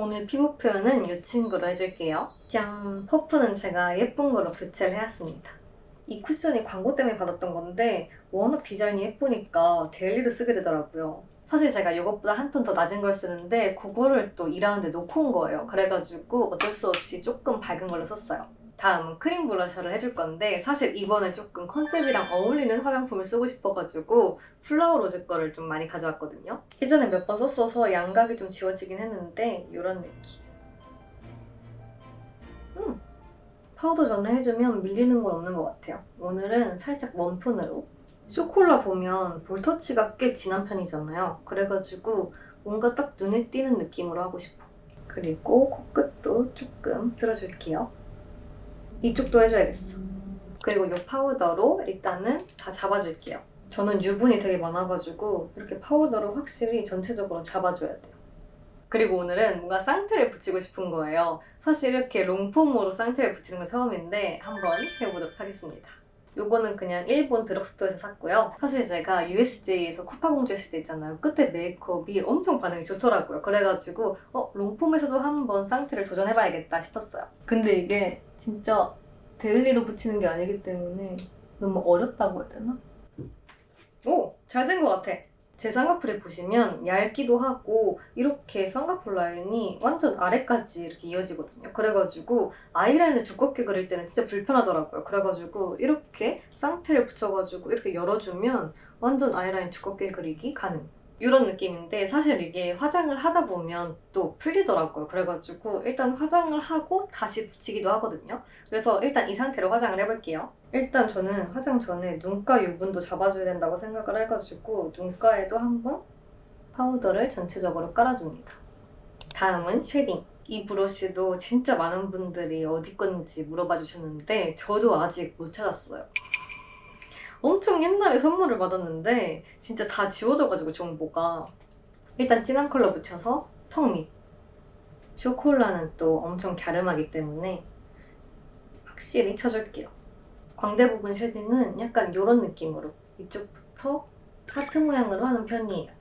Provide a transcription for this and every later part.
오늘 피부 표현은 이 친구로 해줄게요. 짠! 퍼프는 제가 예쁜 거로 교체를 해왔습니다. 이 쿠션이 광고 때문에 받았던 건데 워낙 디자인이 예쁘니까 데일리로 쓰게 되더라고요. 사실 제가 이것보다 한 톤 더 낮은 걸 쓰는데 그거를 또 일하는데 놓고 온 거예요. 그래가지고 어쩔 수 없이 조금 밝은 걸로 썼어요. 다음은 크림 블러셔를 해줄 건데 사실 이번에 조금 컨셉이랑 어울리는 화장품을 쓰고 싶어가지고 플라워 로즈 거를 좀 많이 가져왔거든요. 예전에 몇 번 썼어서 양각이 좀 지워지긴 했는데 이런 느낌. 파우더 전에 해주면 밀리는 건 없는 것 같아요. 오늘은 살짝 웜톤으로. 쇼콜라 보면 볼터치가 꽤 진한 편이잖아요. 그래가지고 뭔가 딱 눈에 띄는 느낌으로 하고 싶어. 그리고 코끝도 조금 들어줄게요. 이쪽도 해줘야겠어. 그리고 이 파우더로 일단은 다 잡아줄게요. 저는 유분이 되게 많아가지고 이렇게 파우더로 확실히 전체적으로 잡아줘야 돼요. 그리고 오늘은 뭔가 쌍트를 붙이고 싶은 거예요. 사실 이렇게 롱폼으로 쌍트를 붙이는 건 처음인데 한번 해보도록 하겠습니다. 요거는 그냥 일본 드럭스토어에서 샀고요. 사실 제가 USJ에서 쿠파공주 했을 때 있잖아요. 끝에 메이크업이 엄청 반응이 좋더라고요. 그래가지고 롱폼에서도 한번 쌍트를 도전해봐야겠다 싶었어요. 근데 이게 진짜 데일리로 붙이는 게 아니기 때문에 너무 어렵다고 해야 되나? 오! 잘 된 것 같아. 제 쌍꺼풀에 보시면 얇기도 하고 이렇게 쌍꺼풀 라인이 완전 아래까지 이렇게 이어지거든요. 그래가지고 아이라인을 두껍게 그릴 때는 진짜 불편하더라고요. 그래가지고 이렇게 쌍테를 붙여가지고 이렇게 열어주면 완전 아이라인 두껍게 그리기 가능. 이런 느낌인데 사실 이게 화장을 하다 보면 또 풀리더라고요. 그래가지고 일단 화장을 하고 다시 붙이기도 하거든요. 그래서 일단 이 상태로 화장을 해볼게요. 일단 저는 화장 전에 눈가 유분도 잡아줘야 된다고 생각을 해가지고 눈가에도 한번 파우더를 전체적으로 깔아줍니다. 다음은 쉐딩. 이 브러쉬도 진짜 많은 분들이 어디 건지 물어봐 주셨는데 저도 아직 못 찾았어요. 엄청 옛날에 선물을 받았는데 진짜 다 지워져가지고 정보가. 일단 진한 컬러 붙여서 턱 밑. 쇼콜라는 또 엄청 갸름하기 때문에 확실히 쳐줄게요. 광대 부분 쉐딩은 약간 이런 느낌으로 이쪽부터 하트 모양으로 하는 편이에요.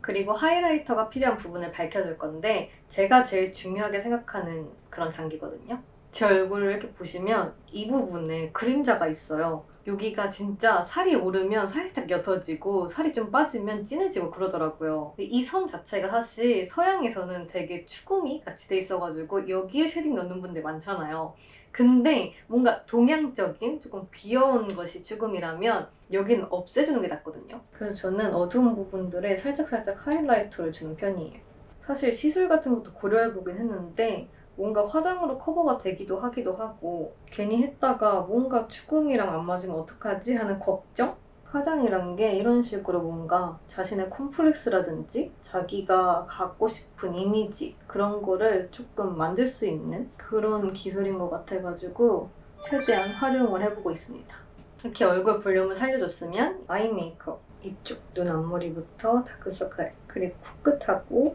그리고 하이라이터가 필요한 부분을 밝혀줄 건데 제가 제일 중요하게 생각하는 그런 단계거든요. 제 얼굴을 이렇게 보시면 이 부분에 그림자가 있어요. 여기가 진짜 살이 오르면 살짝 옅어지고 살이 좀 빠지면 진해지고 그러더라고요. 이 선 자체가 사실 서양에서는 되게 추구미 같이 돼 있어가지고 여기에 쉐딩 넣는 분들 많잖아요. 근데 뭔가 동양적인 조금 귀여운 것이 추구미라면 여기는 없애주는 게 낫거든요. 그래서 저는 어두운 부분들에 살짝살짝 하이라이터를 주는 편이에요. 사실 시술 같은 것도 고려해보긴 했는데 뭔가 화장으로 커버가 되기도 하기도 하고 괜히 했다가 뭔가 추구미랑 안 맞으면 어떡하지 하는 걱정? 화장이란 게 이런 식으로 뭔가 자신의 콤플렉스라든지 자기가 갖고 싶은 이미지 그런 거를 조금 만들 수 있는 그런 기술인 것 같아가지고 최대한 활용을 해보고 있습니다. 이렇게 얼굴 볼륨을 살려줬으면 아이 메이크업 이쪽 눈 앞머리부터 다크서클 그리고 코끝하고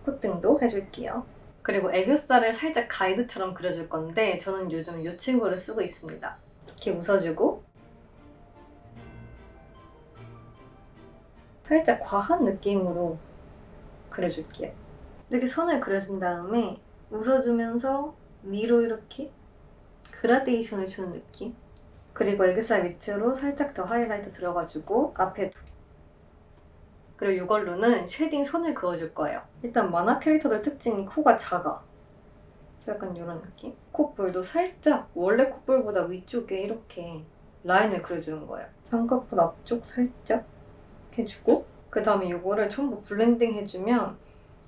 콧등도 해줄게요. 그리고 애교살을 살짝 가이드처럼 그려줄 건데 저는 요즘 이 친구를 쓰고 있습니다. 이렇게 웃어주고 살짝 과한 느낌으로 그려줄게요. 이렇게 선을 그려준 다음에 웃어주면서 위로 이렇게 그라데이션을 주는 느낌. 그리고 애교살 밑으로 살짝 더 하이라이트 들어가지고 앞에도. 그리고 이걸로는 쉐딩 선을 그어줄 거예요. 일단 만화 캐릭터들 특징이 코가 작아. 약간 이런 느낌? 콧볼도 살짝 원래 콧볼보다 위쪽에 이렇게 라인을 그려주는 거예요. 쌍꺼풀 앞쪽 살짝 해주고 그 다음에 이거를 전부 블렌딩 해주면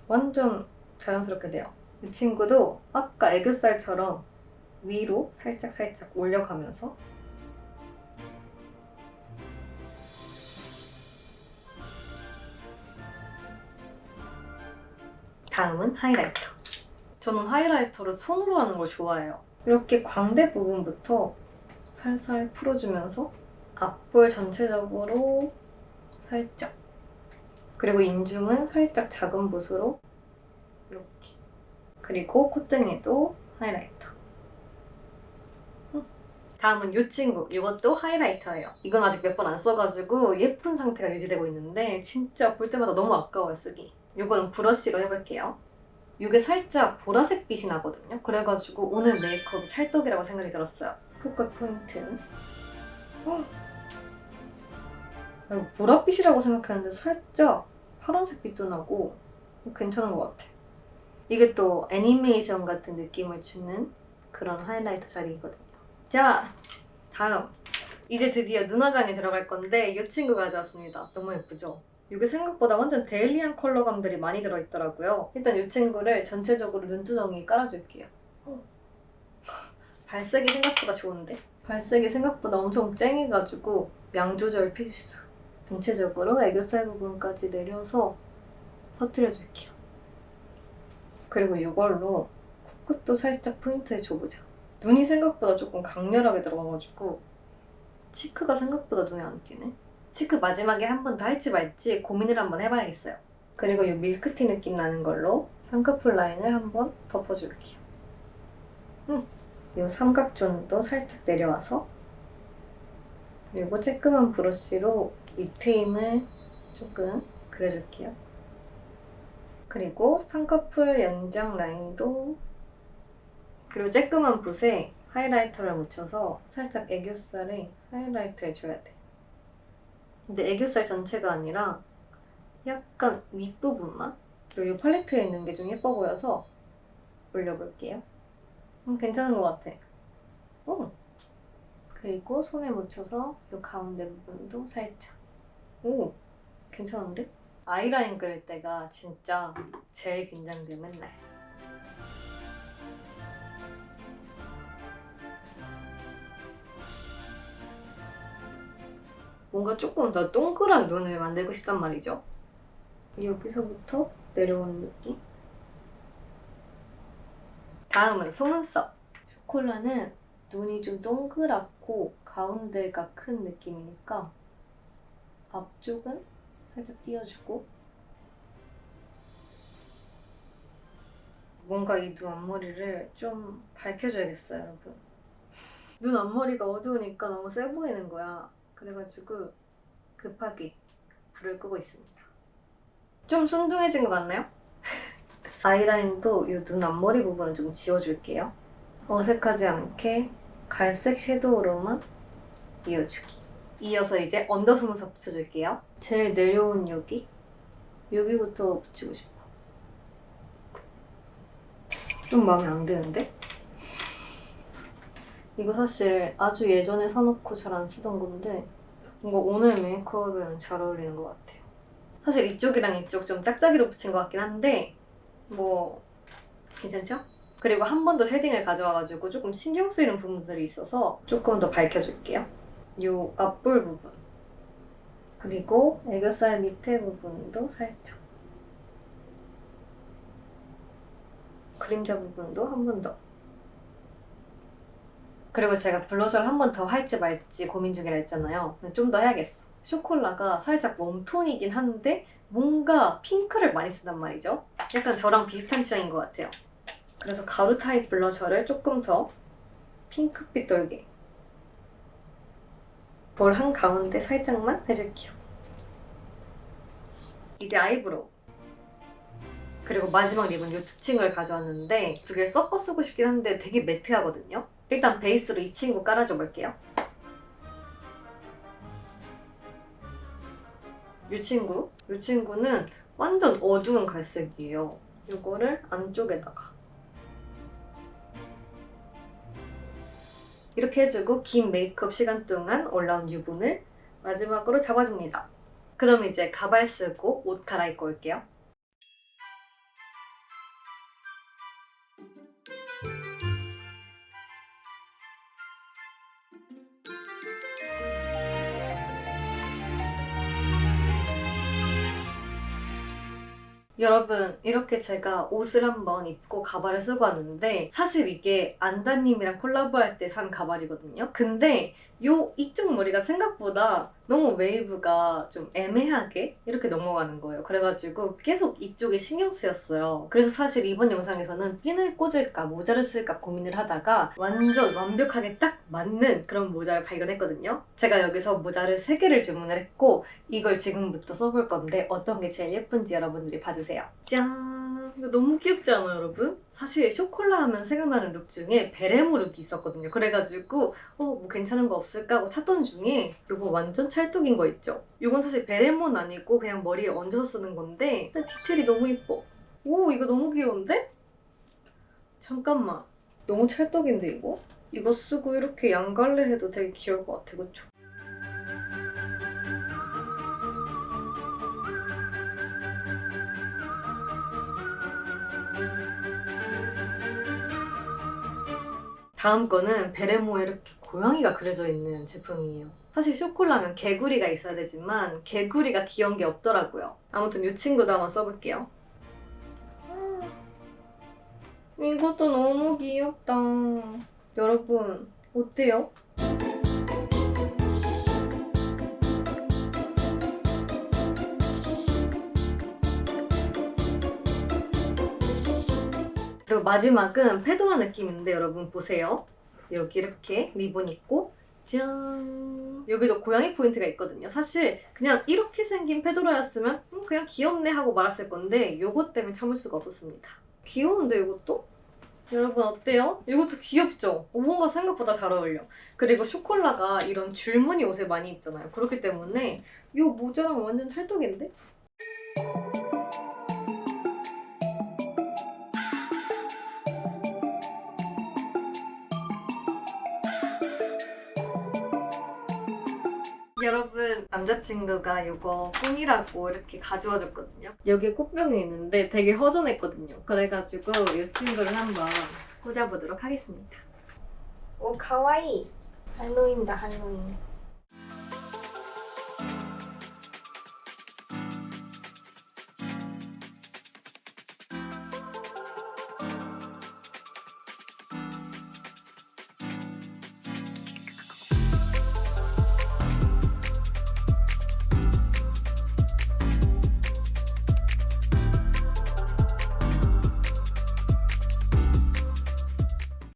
완전 자연스럽게 돼요. 이 친구도 아까 애교살처럼 위로 살짝 올려가면서 다음은 하이라이터. 저는 하이라이터를 손으로 하는 걸 좋아해요. 이렇게 광대 부분부터 살살 풀어주면서 앞볼 전체적으로 살짝 그리고 인중은 살짝 작은 붓으로 이렇게 그리고 콧등에도 하이라이터. 다음은 이 친구. 이것도 하이라이터예요. 이건 아직 몇 번 안 써가지고 예쁜 상태가 유지되고 있는데 진짜 볼 때마다 너무 아까워요, 쓰기. 이거는 브러쉬로 해볼게요. 이게 살짝 보라색 빛이 나거든요. 그래가지고 오늘 메이크업이 찰떡이라고 생각이 들었어요. 포커 포인트는 이거 보랏빛이라고 생각했는데 살짝 파란색 빛도 나고 괜찮은 것 같아. 이게 또 애니메이션 같은 느낌을 주는 그런 하이라이터 자리거든요. 자, 다음. 이제 드디어 눈화장에 들어갈 건데 이 친구 가져왔습니다. 너무 예쁘죠? 이게 생각보다 완전 데일리한 컬러감들이 많이 들어있더라고요. 일단 이 친구를 전체적으로 눈두덩이에 깔아줄게요. 발색이 생각보다 좋은데? 발색이 생각보다 엄청 쨍해가지고 양 조절 필수. 전체적으로 애교살 부분까지 내려서 퍼뜨려줄게요. 그리고 이걸로 코끝도 살짝 포인트에 줘보자. 눈이 생각보다 조금 강렬하게 들어가가지고 치크가 생각보다 눈에 안 띄네. 치크 마지막에 한 번 더 할지 말지 고민을 한번 해봐야겠어요. 그리고 이 밀크티 느낌 나는 걸로 쌍꺼풀 라인을 한번 덮어줄게요. 이 삼각존도 살짝 내려와서 그리고 쬐끄만 브러쉬로 윗트임을 조금 그려줄게요. 그리고 쌍꺼풀 연장 라인도 그리고 쬐끄만 붓에 하이라이터를 묻혀서 살짝 애교살에 하이라이트 해줘야 돼. 근데 애교살 전체가 아니라 약간 윗부분만? 그리고 이 팔레트에 있는 게 좀 예뻐 보여서 올려볼게요. 괜찮은 것 같아. 그리고 손에 묻혀서 이 가운데 부분도 살짝. 오! 괜찮은데? 아이라인 그릴 때가 진짜 제일 긴장돼, 맨날. 뭔가 조금 더 동그란 눈을 만들고 싶단 말이죠. 여기서부터 내려오는 느낌? 다음은 속눈썹. 쇼콜라는 눈이 좀 동그랗고 가운데가 큰 느낌이니까 앞쪽은 살짝 띄워주고 뭔가 이 눈 앞머리를 좀 밝혀줘야겠어요, 여러분. 눈 앞머리가 어두우니까 너무 세 보이는 거야. 그래가지고 급하게 불을 끄고 있습니다. 좀 순둥해진 것 같나요? 아이라인도 이 눈 앞머리 부분을 좀 지워줄게요. 어색하지 않게 갈색 섀도우로만 이어주기. 이어서 이제 언더 속눈썹 붙여줄게요. 제일 내려온 여기부터 붙이고 싶어. 좀 마음에 안 드는데? 이거 사실 아주 예전에 사놓고 잘 안 쓰던 건데 뭔가 오늘 메이크업에는 잘 어울리는 것 같아요. 사실 이쪽이랑 이쪽 좀 짝짝이로 붙인 것 같긴 한데 뭐 괜찮죠? 그리고 한 번 더 쉐딩을 가져와가지고 조금 신경 쓰이는 부분들이 있어서 조금 더 밝혀줄게요. 이 앞볼 부분 그리고 애교살 밑에 부분도 살짝 그림자 부분도 한 번 더. 그리고 제가 블러셔를 한 번 더 할지 말지 고민 중이라 했잖아요. 좀 더 해야겠어. 쇼콜라가 살짝 웜톤이긴 한데 뭔가 핑크를 많이 쓴단 말이죠. 약간 저랑 비슷한 취향인 것 같아요. 그래서 가루 타입 블러셔를 조금 더 핑크빛 돌게 볼 한가운데 살짝만 해줄게요. 이제 아이브로우 그리고 마지막 립은 이 두 친구를 가져왔는데 두 개를 섞어 쓰고 싶긴 한데 되게 매트하거든요. 일단 베이스로 이 친구 깔아줘 볼게요. 이 친구는 완전 어두운 갈색이에요. 이거를 안쪽에다가 이렇게 해주고 긴 메이크업 시간 동안 올라온 유분을 마지막으로 잡아줍니다. 그럼 이제 가발 쓰고 옷 갈아입고 올게요. 여러분 이렇게 제가 옷을 한번 입고 가발을 쓰고 왔는데 사실 이게 안다님이랑 콜라보할 때 산 가발이거든요. 근데 이쪽 머리가 생각보다 너무 웨이브가 좀 애매하게 이렇게 넘어가는 거예요. 그래가지고 계속 이쪽에 신경 쓰였어요. 그래서 사실 이번 영상에서는 핀을 꽂을까 모자를 쓸까 고민을 하다가 완전 완벽하게 딱 맞는 그런 모자를 발견했거든요. 제가 여기서 모자를 3개를 주문을 했고 이걸 지금부터 써볼 건데 어떤 게 제일 예쁜지 여러분들이 봐주세요. 짠! 이거 너무 귀엽지 않아요, 여러분? 사실 쇼콜라 하면 생각나는 룩 중에 베레모 룩이 있었거든요. 그래가지고 뭐 괜찮은 거 없을까 하고 찾던 중에 이거 완전 찰떡인 거 있죠? 이건 사실 베레모는 아니고 그냥 머리에 얹어서 쓰는 건데 디테일이 너무 예뻐. 오, 이거 너무 귀여운데? 잠깐만. 너무 찰떡인데 이거? 이거 쓰고 이렇게 양갈래 해도 되게 귀여울 것 같아, 그쵸? 다음 거는 베레모에 이렇게 고양이가 그려져 있는 제품이에요. 사실 쇼콜라면 개구리가 있어야 되지만 개구리가 귀여운 게 없더라고요. 아무튼 이 친구도 한번 써볼게요. 이것도 너무 귀엽다. 여러분, 어때요? 그리고 마지막은 페도라 느낌인데 여러분 보세요. 여기 이렇게 리본 있고 짠! 여기도 고양이 포인트가 있거든요. 사실 그냥 이렇게 생긴 페도라였으면 그냥 귀엽네 하고 말았을 건데 이것 때문에 참을 수가 없었습니다. 귀여운데 이것도? 여러분 어때요? 이것도 귀엽죠? 뭔가 생각보다 잘 어울려. 그리고 쇼콜라가 이런 줄무늬 옷을 많이 입잖아요. 그렇기 때문에 이 모자랑 완전 찰떡인데? 여러분, 남자친구가 이거 꿈이라고 이렇게 가져와 줬거든요. 여기에 꽃병이 있는데 되게 허전했거든요. 그래가지고 이 친구를 한번 꽂아보도록 하겠습니다. 오, 가와이! 할로윈다, 할로윈.